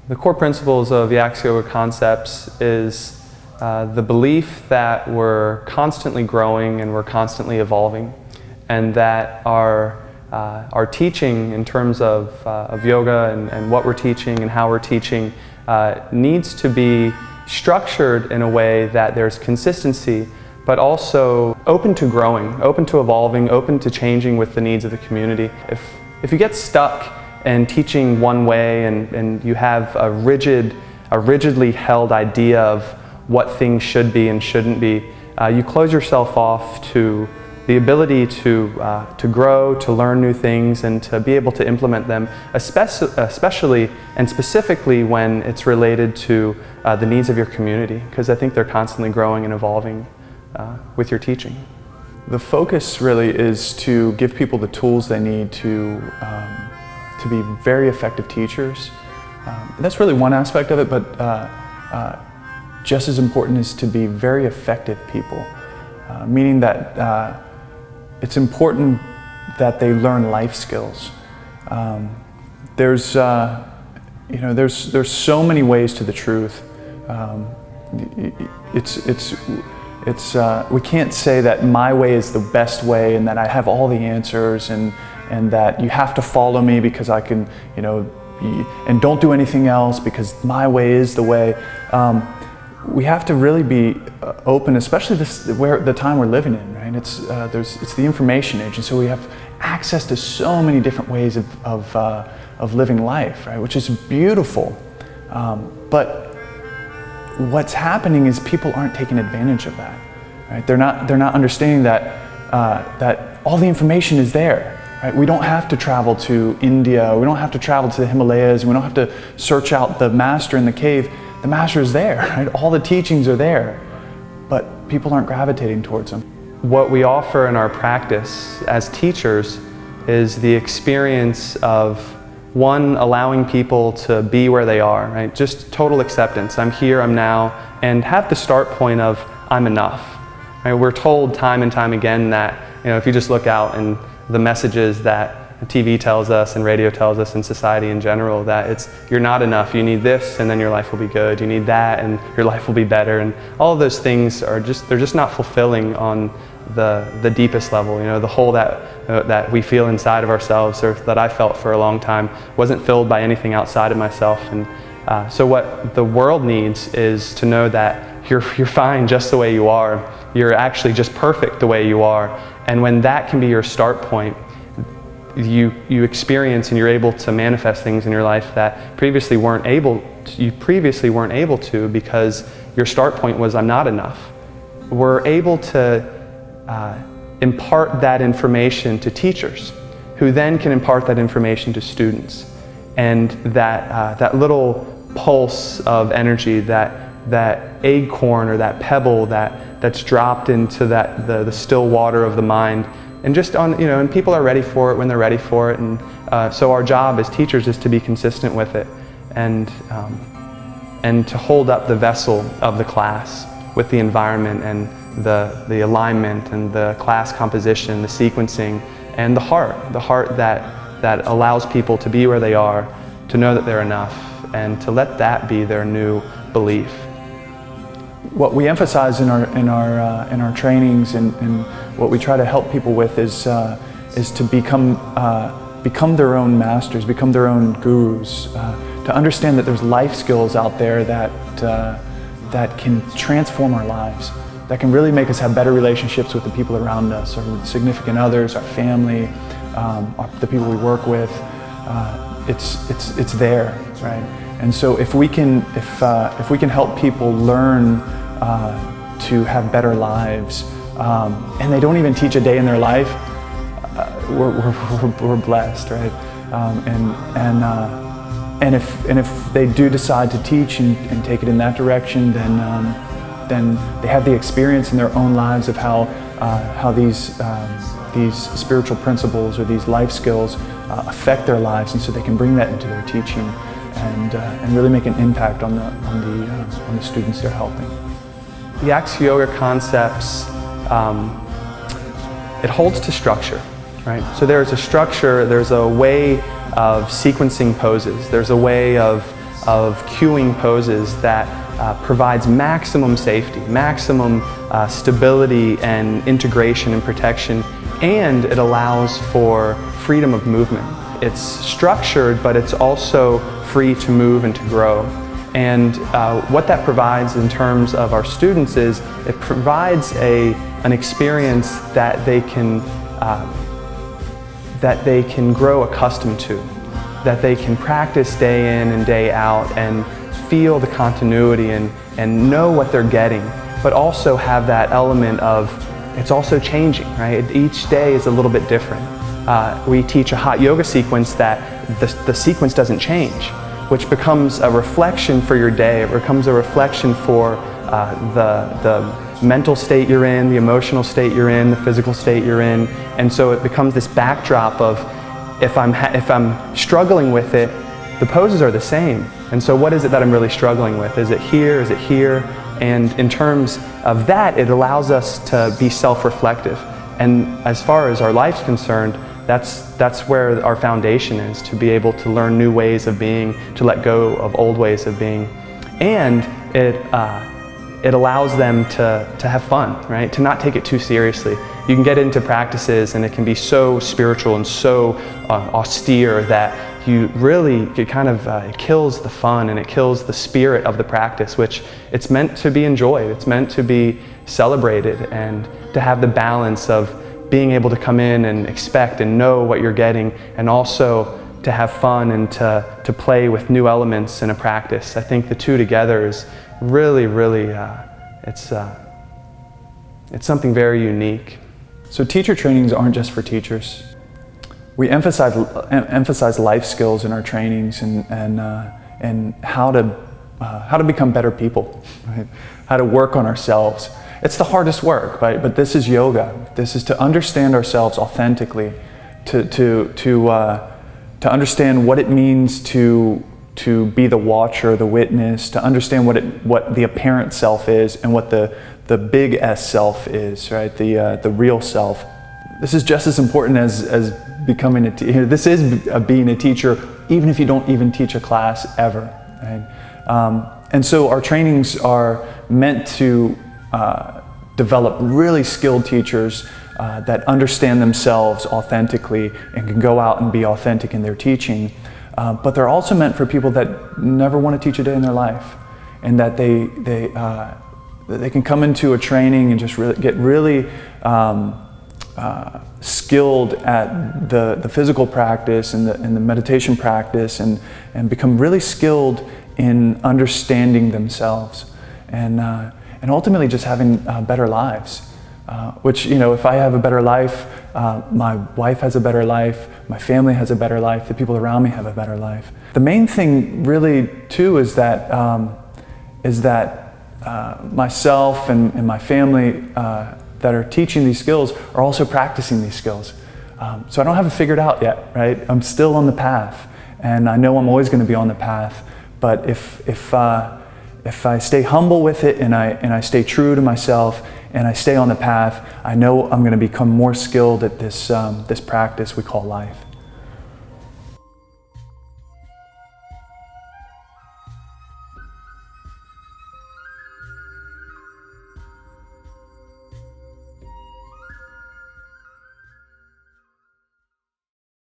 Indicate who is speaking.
Speaker 1: The core principles of Yax Yoga Concepts is the belief that we're constantly growing and we're constantly evolving, and that our teaching in terms of yoga and what we're teaching and how we're teaching needs to be structured in a way that there's consistency, but also open to growing, open to evolving, open to changing with the needs of the community. If you get stuck in teaching one way and you have a rigidly held idea of what things should be and shouldn't be, you close yourself off to the ability to grow, to learn new things, and to be able to implement them, especially and specifically when it's related to the needs of your community, because I think they're constantly growing and evolving with your teaching.
Speaker 2: The focus really is to give people the tools they need to be very effective teachers. That's really one aspect of it, but just as important is to be very effective people, meaning that it's important that they learn life skills. There's so many ways to the truth. We can't say that my way is the best way and that I have all the answers and that you have to follow me because I can, and don't do anything else because my way is the way. We have to really be open, especially the time we're living in, right? It's the information age, and so we have access to so many different ways of living life, right? Which is beautiful. But what's happening is people aren't taking advantage of that, right? They're not understanding that all the information is there. Right? We don't have to travel to India, we don't have to travel to the Himalayas, we don't have to search out the master in the cave. The master is there, right? All the teachings are there, but people aren't gravitating towards them.
Speaker 1: What we offer in our practice as teachers is the experience of, one, allowing people to be where they are, right? Just total acceptance. I'm here, I'm now, and have the start point of, I'm enough. Right? We're told time and time again that, if you just look out and the messages that TV tells us and radio tells us and society in general, that you're not enough, you need this and then your life will be good, you need that and your life will be better, and all of those things they're just not fulfilling on the deepest level. The hole that we feel inside of ourselves, or that I felt for a long time, wasn't filled by anything outside of myself. And so what the world needs is to know that you're fine just the way you are, you're actually just perfect the way you are, and when that can be your start point, you experience and you're able to manifest things in your life that you previously weren't able to because your start point was, I'm not enough. We're able to impart that information to teachers, who then can impart that information to students, and that little pulse of energy, that acorn or that pebble that's dropped into the still water of the mind. And and people are ready for it when they're ready for it, and so our job as teachers is to be consistent with it, and to hold up the vessel of the class with the environment and the alignment and the class composition, the sequencing, and the heart that allows people to be where they are, to know that they're enough, and to let that be their new belief.
Speaker 2: What we emphasize in our trainings and what we try to help people with is to become their own masters, become their own gurus, to understand that there's life skills out there that can transform our lives, that can really make us have better relationships with the people around us, or with significant others, our family, the people we work with. It's there, right? And so if we can help people learn to have better lives, and they don't even teach a day in their life, we're blessed, right? And if they do decide to teach and take it in that direction, then they have the experience in their own lives of how these spiritual principles or these life skills affect their lives, and so they can bring that into their teaching and really make an impact on the students they're helping.
Speaker 1: Yax Yoga Concepts, it holds to structure, right? So there's a structure, there's a way of sequencing poses, there's a way of of cueing poses that provides maximum safety, maximum stability and integration and protection, and it allows for freedom of movement. It's structured, but it's also free to move and to grow. And what that provides in terms of our students is it provides an experience that they can grow accustomed to, that they can practice day in and day out and feel the continuity and know what they're getting, but also have that element of it's also changing, right? Each day is a little bit different. We teach a hot yoga sequence that the sequence doesn't change, which becomes a reflection for your day. It becomes a reflection for the mental state you're in, the emotional state you're in, the physical state you're in. And so it becomes this backdrop of if I'm struggling with it, the poses are the same. And so what is it that I'm really struggling with? Is it here? Is it here? And in terms of that, it allows us to be self-reflective. And as far as our life's concerned, that's where our foundation is, to be able to learn new ways of being, to let go of old ways of being. And it allows them to have fun, right? To not take it too seriously. You can get into practices and it can be so spiritual and so austere that you really, it kills the fun and it kills the spirit of the practice, which it's meant to be enjoyed. It's meant to be celebrated and to have the balance of being able to come in and expect and know what you're getting, and also to have fun and to play with new elements in a practice. I think the two together is really, it's something very unique.
Speaker 2: So teacher trainings aren't just for teachers. We emphasize life skills in our trainings and how to become better people, right? How to work on ourselves. It's the hardest work, right? But this is yoga. This is to understand ourselves authentically, to understand what it means to be the watcher, the witness, to understand what the apparent self is and what the big S self is, right? The real self. This is just as important as becoming a teacher. This is being a teacher, even if you don't even teach a class ever, right? And so our trainings are meant to develop really skilled teachers that understand themselves authentically and can go out and be authentic in their teaching. But they're also meant for people that never want to teach a day in their life, and that they can come into a training and just get really skilled at the physical practice and the meditation practice, and become really skilled in understanding themselves and ultimately just having better lives. Which, if I have a better life, my wife has a better life, my family has a better life, the people around me have a better life. The main thing really too is that myself and my family that are teaching these skills are also practicing these skills. So I don't have it figured out yet, right? I'm still on the path, and I know I'm always going to be on the path. But if I stay humble with it and I stay true to myself and I stay on the path, I know I'm going to become more skilled at this practice we call life.